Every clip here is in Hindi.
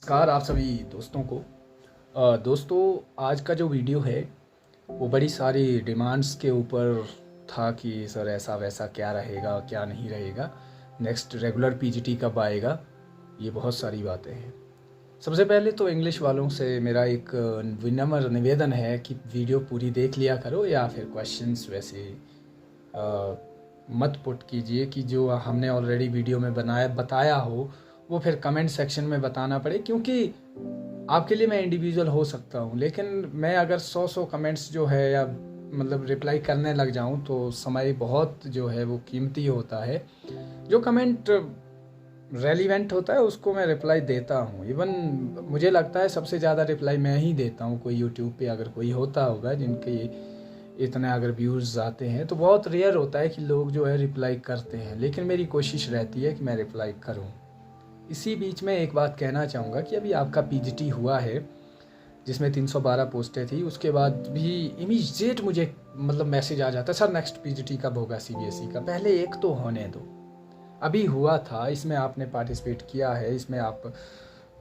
नमस्कार आप सभी दोस्तों को। दोस्तों, आज का जो वीडियो है वो बड़ी सारी डिमांड्स के ऊपर था कि सर ऐसा वैसा क्या रहेगा क्या नहीं रहेगा, नेक्स्ट रेगुलर पीजीटी कब आएगा, ये बहुत सारी बातें हैं। सबसे पहले तो इंग्लिश वालों से मेरा एक विनम्र निवेदन है कि वीडियो पूरी देख लिया करो या फिर क्वेश्चंस वैसे मत पुट कीजिए कि जो हमने ऑलरेडी वीडियो में बताया हो वो फिर कमेंट सेक्शन में बताना पड़े, क्योंकि आपके लिए मैं इंडिविजुअल हो सकता हूँ, लेकिन मैं अगर 100 कमेंट्स जो है या मतलब रिप्लाई करने लग जाऊँ तो समय बहुत जो है वो कीमती होता है। जो कमेंट रेलिवेंट होता है उसको मैं रिप्लाई देता हूँ। इवन मुझे लगता है सबसे ज़्यादा रिप्लाई मैं ही देता हूँ। कोई यूट्यूब पे अगर कोई होता होगा जिनके इतने अगर व्यूज़ आते हैं तो बहुत रेयर होता है कि लोग जो है रिप्लाई करते हैं, लेकिन मेरी कोशिश रहती है कि मैं रिप्लाई करूँ। इसी बीच में एक बात कहना चाहूँगा कि अभी आपका पीजीटी हुआ है जिसमें 312 पोस्टें थी, उसके बाद भी इमीडिएट मुझे मतलब मैसेज आ जाता है, सर नेक्स्ट पीजीटी कब होगा सीबीएसई का। पहले एक तो होने दो, अभी हुआ था, इसमें आपने पार्टिसिपेट किया है, इसमें आप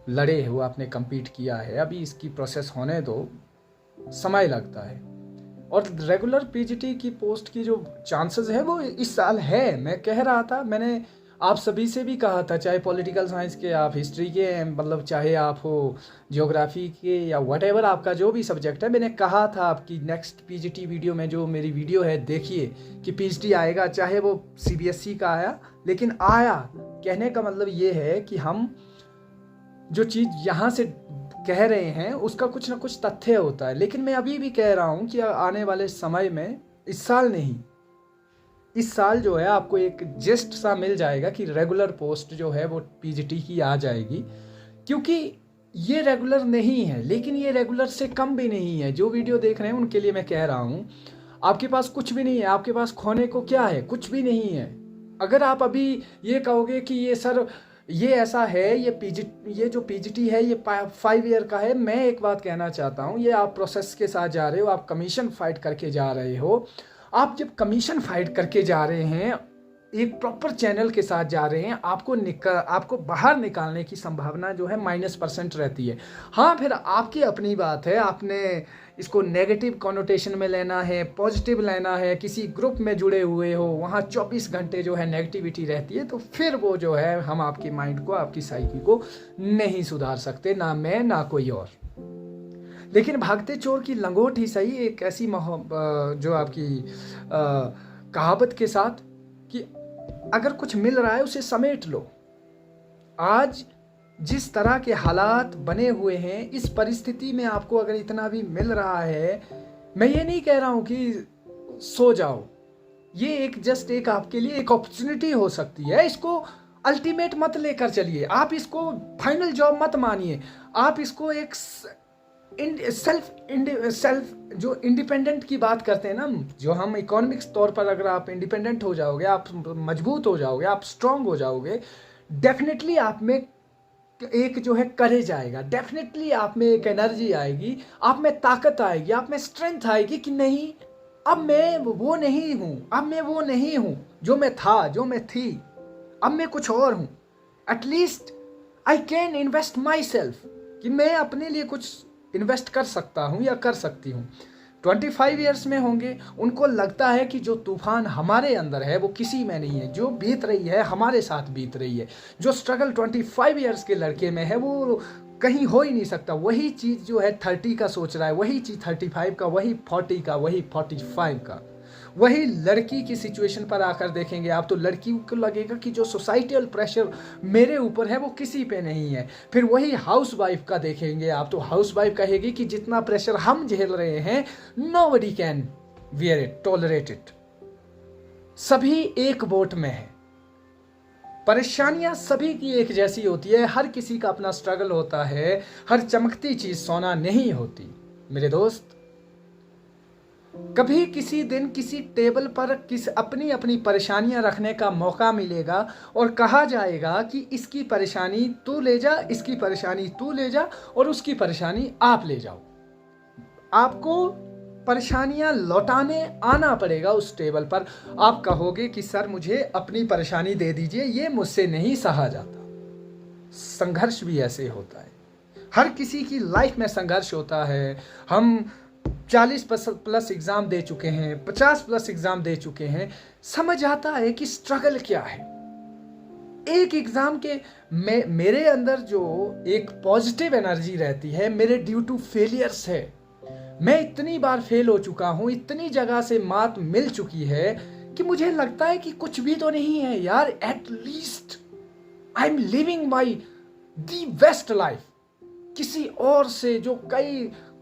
लड़े हो, आपने कम्पीट किया है, अभी इसकी प्रोसेस होने दो, समय लगता है। और रेगुलर पीजीटी की पोस्ट की जो चांसेस है वो इस साल है। मैं कह रहा था, मैंने आप सभी से भी कहा था, चाहे पॉलिटिकल साइंस के, आप हिस्ट्री के, मतलब चाहे आप हो ज्योग्राफी के या व्हाटएवर आपका जो भी सब्जेक्ट है, मैंने कहा था आपकी नेक्स्ट पीजीटी वीडियो में, जो मेरी वीडियो है देखिए, कि पीजीटी आएगा, चाहे वो सीबीएसई का आया, लेकिन आया। कहने का मतलब ये है कि हम जो चीज़ यहाँ से कह रहे हैं उसका कुछ ना कुछ तथ्य होता है। लेकिन मैं अभी भी कह रहा हूँ कि आने वाले समय में, इस साल नहीं, इस साल जो है आपको एक जस्ट सा मिल जाएगा कि रेगुलर पोस्ट जो है वो पीजीटी की आ जाएगी। क्योंकि ये रेगुलर नहीं है, लेकिन ये रेगुलर से कम भी नहीं है। जो वीडियो देख रहे हैं उनके लिए मैं कह रहा हूँ, आपके पास कुछ भी नहीं है, आपके पास खोने को क्या है, कुछ भी नहीं है। अगर आप अभी ये कहोगे कि ये सर ये ऐसा है, ये जो पीजीटी है ये 5 ईयर का है, मैं एक बात कहना चाहता हूँ, ये आप प्रोसेस के साथ जा रहे हो, आप कमीशन फाइट करके जा रहे हो। आप जब कमीशन फाइट करके जा रहे हैं, एक प्रॉपर चैनल के साथ जा रहे हैं, आपको बाहर निकालने की संभावना जो है -% रहती है। हाँ, फिर आपकी अपनी बात है, आपने इसको नेगेटिव कॉनोटेशन में लेना है, पॉजिटिव लेना है, किसी ग्रुप में जुड़े हुए हो, वहाँ 24 घंटे जो है नेगेटिविटी रहती है, तो फिर वो जो है हम आपकी माइंड को, आपकी साइकी को नहीं सुधार सकते, ना मैं ना कोई और। लेकिन भागते चोर की लंगोट ही सही, एक ऐसी जो आपकी कहावत के साथ कि अगर कुछ मिल रहा है उसे समेट लो। आज जिस तरह के हालात बने हुए हैं, इस परिस्थिति में आपको अगर इतना भी मिल रहा है, मैं ये नहीं कह रहा हूं कि सो जाओ, ये एक जस्ट एक आपके लिए एक अपॉर्चुनिटी हो सकती है। इसको अल्टीमेट मत लेकर चलिए, आप इसको फाइनल जॉब मत मानिए, आप इसको एक सेल्फ जो इंडिपेंडेंट की बात करते हैं ना, जो हम इकोनॉमिक्स तौर पर, अगर आप इंडिपेंडेंट हो जाओगे, आप मजबूत हो जाओगे, आप स्ट्रांग हो जाओगे, डेफिनेटली आप में एक जो है करेज आएगा, डेफिनेटली आप में एक एनर्जी आएगी, आप में ताकत आएगी, आप में स्ट्रेंथ आएगी कि नहीं, अब मैं वो नहीं हूं, अब मैं वो नहीं हूं जो मैं था, जो मैं थी, अब मैं कुछ और हूं। At least I can invest my self, कि मैं अपने लिए कुछ इन्वेस्ट कर सकता हूँ या कर सकती हूँ। 25 ईयर्स में होंगे, उनको लगता है कि जो तूफान हमारे अंदर है वो किसी में नहीं है, जो बीत रही है हमारे साथ बीत रही है, जो स्ट्रगल 25 ईयर्स के लड़के में है वो कहीं हो ही नहीं सकता। वही चीज़ जो है 30 का सोच रहा है, वही चीज़ 35 का, वही 40 का, वही 45 का। वही लड़की की सिचुएशन पर आकर देखेंगे आप, तो लड़की को लगेगा कि जो सोसाइटल प्रेशर मेरे ऊपर है वो किसी पे नहीं है। फिर वही हाउस वाइफ का देखेंगे आप, तो हाउस वाइफ कहेगी कि जितना प्रेशर हम झेल रहे हैं, nobody can wear it, tolerate it. सभी एक बोट में है, परेशानियां सभी की एक जैसी होती है, हर किसी का अपना स्ट्रगल होता है, हर चमकती चीज सोना नहीं होती। मेरे दोस्त, कभी किसी दिन किसी टेबल पर अपनी अपनी परेशानियां रखने का मौका मिलेगा और कहा जाएगा कि इसकी परेशानी तू ले जा, इसकी परेशानी तू ले जा, और उसकी परेशानी आप ले जाओ। आपको परेशानियां लौटाने आना पड़ेगा उस टेबल पर। आप कहोगे कि सर मुझे अपनी परेशानी दे दीजिए, ये मुझसे नहीं सहा जाता। संघर्ष भी ऐसे होता है। हर किसी की लाइफ में संघर्ष होता है। हम 40 प्लस एग्ज़ाम दे चुके हैं, 50 प्लस एग्ज़ाम दे चुके हैं, समझ आता है कि स्ट्रगल क्या है। एक एग्ज़ाम के मेरे अंदर जो एक पॉजिटिव एनर्जी रहती है, मेरे ड्यू टू फेलियर्स है। मैं इतनी बार फेल हो चुका हूँ, इतनी जगह से मात मिल चुकी है कि मुझे लगता है कि कुछ भी तो नहीं है यार, at least I am living my the best life. किसी और से जो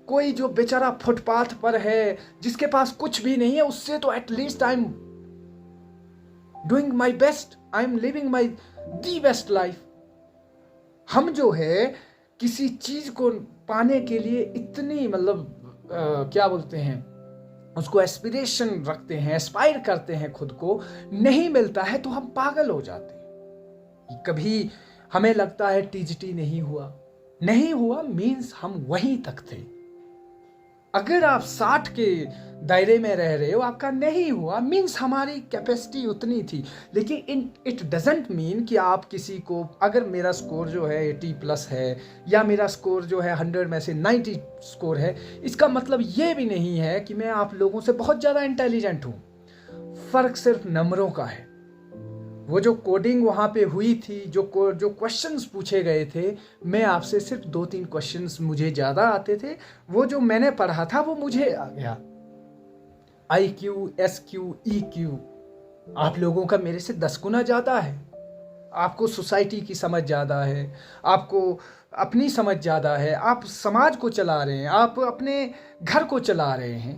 कोई जो बेचारा फुटपाथ पर है, जिसके पास कुछ भी नहीं है, उससे तो at least I am doing my best, I am living my the best life. हम जो है किसी चीज को पाने के लिए इतनी क्या बोलते हैं उसको, एस्पिरेशन रखते हैं, एस्पायर करते हैं खुद को, नहीं मिलता है तो हम पागल हो जाते हैं। कभी हमें लगता है टीजीटी नहीं हुआ मीन्स हम वहीं तक थे। अगर आप 60 के दायरे में रह रहे हो, आपका नहीं हुआ मीन्स हमारी कैपेसिटी उतनी थी। लेकिन इट डजेंट मीन कि आप किसी को, अगर मेरा स्कोर जो है 80 प्लस है या मेरा स्कोर जो है 100 में से 90 स्कोर है, इसका मतलब ये भी नहीं है कि मैं आप लोगों से बहुत ज़्यादा इंटेलिजेंट हूँ। फ़र्क सिर्फ नंबरों का है। वो जो कोडिंग वहाँ पे हुई थी, जो क्वेश्चंस पूछे गए थे, मैं आपसे सिर्फ 2-3 क्वेश्चंस मुझे ज़्यादा आते थे, वो जो मैंने पढ़ा था वो मुझे आ गया। IQ, SQ, EQ आप लोगों का मेरे से 10 गुना ज़्यादा है। आपको सोसाइटी की समझ ज़्यादा है, आपको अपनी समझ ज़्यादा है, आप समाज को चला रहे हैं, आप अपने घर को चला रहे हैं।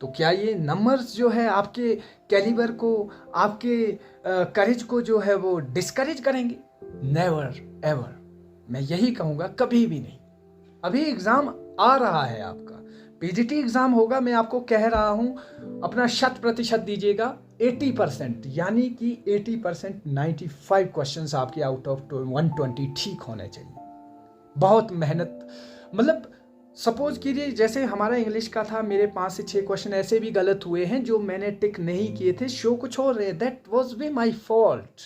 तो क्या ये नंबर्स जो है आपके कैलिबर को, आपके करेज को जो है वो डिस्करेज करेंगे? नेवर एवर, मैं यही कहूँगा, कभी भी नहीं। अभी एग्ज़ाम आ रहा है आपका, पीजीटी एग्ज़ाम होगा। मैं आपको कह रहा हूँ अपना 100% दीजिएगा, 80%, यानी कि 80%, 95 क्वेश्चंस आपके आउट ऑफ 120 ठीक होने चाहिए। बहुत मेहनत, सपोज कीजिए जैसे हमारा इंग्लिश का था, मेरे 5 से 6 क्वेश्चन ऐसे भी गलत हुए हैं जो मैंने टिक नहीं किए थे, शो कुछ और है, that was be my fault.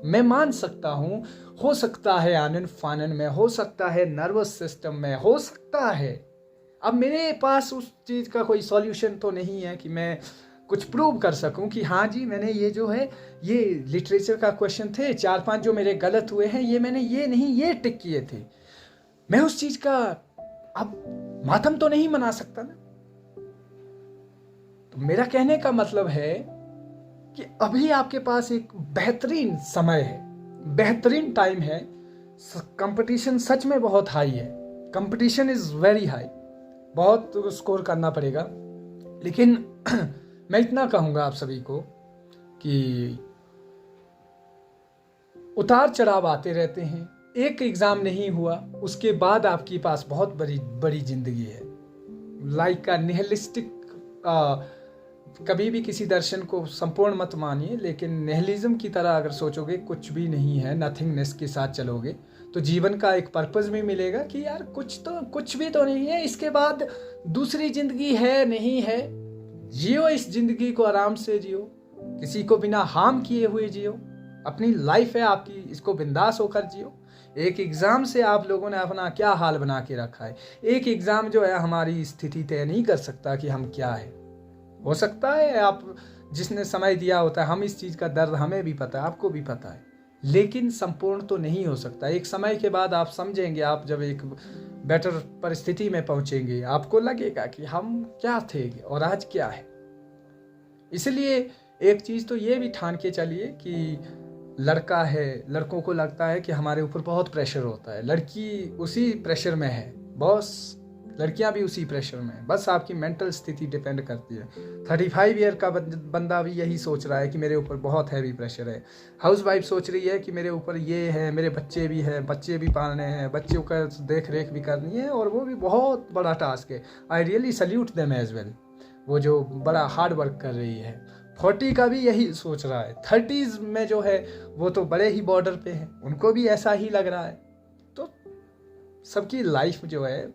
मैं मान सकता हूं, हो सकता है आनन फानन में, हो सकता है नर्वस सिस्टम में, हो सकता है। अब मेरे पास उस चीज का कोई सॉल्यूशन तो नहीं है कि मैं कुछ प्रूव कर सकूं कि हाँ जी मैंने ये जो है, ये लिटरेचर का क्वेश्चन थे 4-5 जो मेरे गलत हुए हैं, ये मैंने ये नहीं ये टिक किए थे। मैं उस चीज का अब मातम तो नहीं मना सकता ना। तो मेरा कहने का मतलब है कि अभी आपके पास एक बेहतरीन समय है, बेहतरीन टाइम है। कंपटीशन सच में बहुत हाई है, कंपटीशन इज वेरी हाई, बहुत स्कोर करना पड़ेगा। लेकिन मैं इतना कहूंगा आप सभी को कि उतार चढ़ाव आते रहते हैं। एक एग्ज़ाम नहीं हुआ, उसके बाद आपके पास बहुत बड़ी जिंदगी है। लाइक का निहिलिस्टिक, कभी भी किसी दर्शन को संपूर्ण मत मानिए, लेकिन निहिलिज्म की तरह अगर सोचोगे कुछ भी नहीं है, नथिंगनेस के साथ चलोगे, तो जीवन का एक पर्पस भी मिलेगा कि यार कुछ भी तो नहीं है, इसके बाद दूसरी जिंदगी है नहीं है। जियो इस जिंदगी को, आराम से जियो, किसी को बिना हार्म किए हुए जियो। अपनी लाइफ है आपकी, इसको बिंदास होकर जियो। एक एग्ज़ाम से आप लोगों ने अपना क्या हाल बना के रखा है। एक एग्ज़ाम जो है हमारी स्थिति तय नहीं कर सकता कि हम क्या है। हो सकता है आप जिसने समय दिया होता है, हम इस चीज़ का दर्द हमें भी पता है, आपको भी पता है, लेकिन संपूर्ण तो नहीं हो सकता। एक समय के बाद आप समझेंगे, आप जब एक बेटर परिस्थिति में पहुंचेंगे, आपको लगेगा कि हम क्या थे और आज क्या है। इसलिए एक चीज़ तो ये भी ठान के चलिए कि लड़का है, लड़कों को लगता है कि हमारे ऊपर बहुत प्रेशर होता है, लड़की उसी प्रेशर में है, बॉस लड़कियां भी उसी प्रेशर में, बस आपकी मेंटल स्थिति डिपेंड करती है। 35 ईयर का बंदा भी यही सोच रहा है कि मेरे ऊपर बहुत हैवी प्रेशर है। हाउस वाइफ सोच रही है कि मेरे ऊपर ये है, मेरे बच्चे भी हैं, बच्चे भी पालने हैं, बच्चों का देख रेख भी करनी है, और वो भी बहुत बड़ा टास्क है। I really salute them as well, वो जो बड़ा हार्ड वर्क कर रही है। 40 का भी यही सोच रहा है, 30s में जो है वो तो बड़े ही बॉर्डर पे है, उनको भी ऐसा ही लग रहा है। तो सबकी लाइफ जो है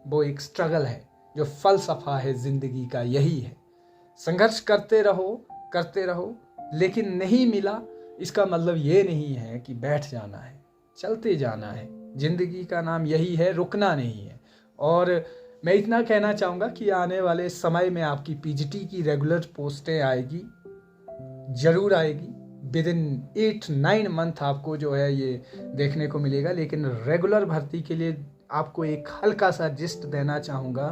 वो एक स्ट्रगल है, जो फलसफा है जिंदगी का यही है। संघर्ष करते रहो, लेकिन नहीं मिला इसका मतलब ये नहीं है कि बैठ जाना है, चलते जाना है। ज़िंदगी का नाम यही है, रुकना नहीं है। और मैं इतना कहना चाहूँगा कि आने वाले समय में आपकी पीजीटी की रेगुलर पोस्टें आएगी, ज़रूर आएगी। विद इन 8-9 मंथ आपको जो है ये देखने को मिलेगा। लेकिन रेगुलर भर्ती के लिए आपको एक हल्का सा जिस्ट देना चाहूँगा,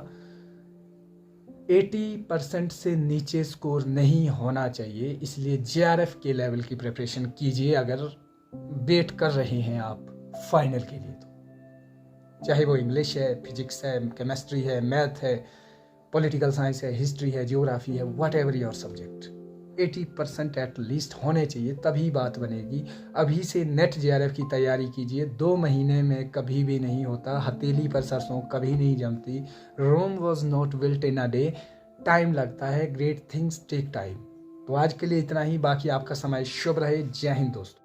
80% से नीचे स्कोर नहीं होना चाहिए। इसलिए जेआरएफ के लेवल की प्रिपरेशन कीजिए अगर वेट कर रहे हैं आप फाइनल के लिए। तो चाहे वो इंग्लिश है, फिजिक्स है, केमिस्ट्री है, मैथ है, पॉलिटिकल साइंस है, हिस्ट्री है, जियोग्राफी है, what ever your subject, 80% at least होने चाहिए, तभी बात बनेगी। अभी से नेट जेआरएफ की तैयारी कीजिए। 2 महीने में कभी भी नहीं होता, हथेली पर सरसों कभी नहीं जमती। Rome was not built in a day, time लगता है, ग्रेट थिंग्स टेक टाइम। तो आज के लिए इतना ही, बाकी आपका समय शुभ रहे। जय हिंद दोस्तों।